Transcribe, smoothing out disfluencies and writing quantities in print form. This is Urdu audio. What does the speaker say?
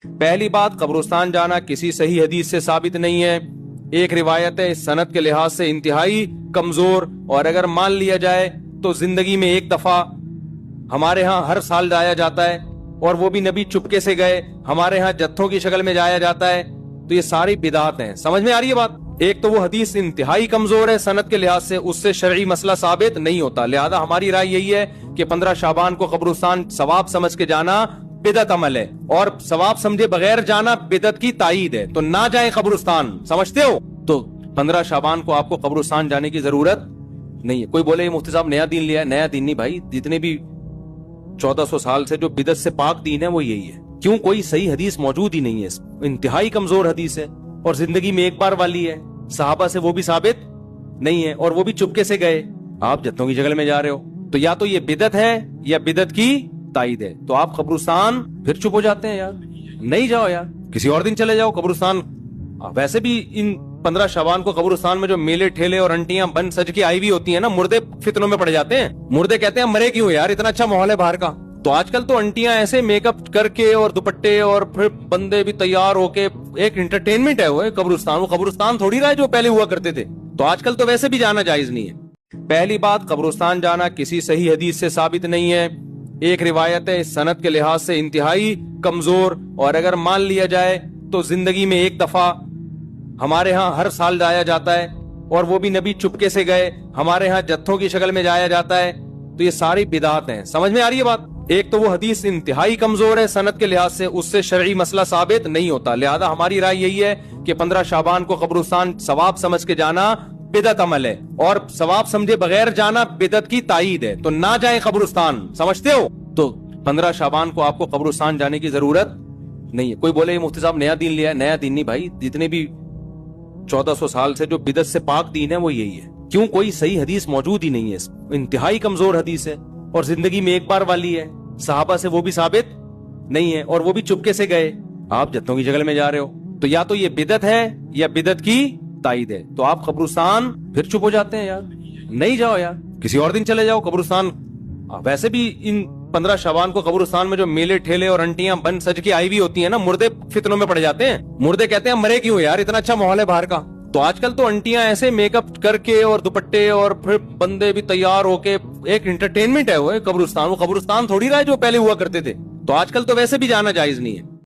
پہلی بات، قبرستان جانا کسی صحیح حدیث سے ثابت نہیں ہے. ایک روایت ہے سند کے لحاظ سے انتہائی کمزور، اور اگر مان لیا جائے تو زندگی میں ایک دفعہ. ہمارے ہاں ہر سال جایا جاتا ہے، اور وہ بھی نبی چپکے سے گئے. ہمارے ہاں جتھوں کی شکل میں جایا جاتا ہے. تو یہ ساری بدعات ہیں. سمجھ میں آ رہی ہے بات؟ ایک تو وہ حدیث انتہائی کمزور ہے سند کے لحاظ سے، اس سے شرعی مسئلہ ثابت نہیں ہوتا. لہذا ہماری رائے یہی ہے کہ 15 شعبان کو قبرستان ثواب سمجھ کے جانا بدعت عمل ہے، اور ثواب سمجھے بغیر جانا بدعت کی تائید ہے. تو نہ جائیں قبرستان. سمجھتے ہو؟ تو 15 شعبان کو آپ کو قبرستان جانے کی ضرورت نہیں ہے. کوئی بولے یہ مفتی صاحب نیا دین لیا ہے. نیا دین نہیں بھائی، جتنے بھی 1400 سال سے جو بدعت سے پاک دین ہے وہ یہی ہے. کیوں؟ کوئی صحیح حدیث موجود ہی نہیں ہے. انتہائی کمزور حدیث ہے، اور زندگی میں ایک بار والی ہے. صحابہ سے وہ بھی ثابت نہیں ہے، اور وہ بھی چپکے سے گئے. آپ جتوں کی شکل میں جا رہے ہو. تو یا تو یہ بدعت ہے یا بدعت کی تائید ہے. تو آپ قبرستان پھر چپ ہو جاتے ہیں. یار نہیں جاؤ، یار کسی اور دن چلے جاؤ قبرستان. ویسے بھی ان 15 شعبان کو قبرستان میں جو میلے ٹھیلے اور انٹیاں بن سج کی آئی ہوئی ہوتی ہیں نا، مردے فتنوں میں پڑ جاتے ہیں. مردے کہتے ہیں مرے کیوں یار، اتنا اچھا ماحول ہے باہر کا. تو آج کل تو انٹیاں ایسے میک اپ کر کے اور دوپٹے، اور پھر بندے بھی تیار ہو کے، ایک انٹرٹینمنٹ ہے وہ قبرستان. وہ قبرستان تھوڑی رہا ہے جو پہلے ہوا کرتے تھے. تو آج کل تو ویسے بھی جانا جائز نہیں ہے. پہلی بات، قبرستان جانا کسی صحیح حدیث سے ثابت نہیں ہے. ایک روایت ہے سند کے لحاظ سے انتہائی کمزور، اور اگر مان لیا جائے تو زندگی میں ایک دفعہ. ہمارے ہاں ہر سال جایا جاتا ہے، اور وہ بھی نبی چپکے سے گئے. ہمارے ہاں جتھوں کی شکل میں جایا جاتا ہے. تو یہ ساری بدعات ہیں. سمجھ میں آ رہی ہے بات؟ ایک تو وہ حدیث انتہائی کمزور ہے سند کے لحاظ سے، اس سے شرعی مسئلہ ثابت نہیں ہوتا. لہذا ہماری رائے یہی ہے کہ 15 شعبان کو قبرستان ثواب سمجھ کے جانا بدعت عمل ہے، اور ثواب سمجھے بغیر جانا بدعت کی تائید ہے. تو نہ جائیں قبرستان. سمجھتے ہو؟ تو 15 شعبان کو آپ کو قبرستان جانے کی ضرورت نہیں ہے. کوئی بولے یہ مفتی صاحب نیا دین لیا ہے. نیا دین نہیں بھائی، جتنے بھی 1400 سال سے جو بدعت سے پاک دین ہے وہ یہی ہے. کیوں؟ کوئی صحیح حدیث موجود ہی نہیں ہے. انتہائی کمزور حدیث ہے، اور زندگی میں ایک بار والی ہے. صحابہ سے وہ بھی ثابت نہیں ہے، اور وہ بھی چپکے سے گئے. آپ جتوں کی شکل میں جا رہے ہو. تو یا تو یہ بدعت ہے یا بدعت کی تائید ہے. تو آپ قبرستان پھر چپ ہو جاتے ہیں. یار نہیں جاؤ، یار کسی اور دن چلے جاؤ قبرستان. ویسے بھی ان 15 شعبان کو قبرستان میں جو میلے ٹھیلے اور انٹیاں بن سج کی آئی ہوئی ہوتی ہیں نا، مردے فتنوں میں پڑ جاتے ہیں. مردے کہتے ہیں مرے کیوں یار، اتنا اچھا ماحول ہے باہر کا. تو آج کل تو انٹیاں ایسے میک اپ کر کے اور دوپٹے، اور پھر بندے بھی تیار ہو کے، ایک انٹرٹینمنٹ ہے وہ قبرستان. وہ قبرستان تھوڑی رہا ہے جو پہلے ہوا کرتے تھے. تو آج کل تو ویسے بھی جانا جائز نہیں ہے.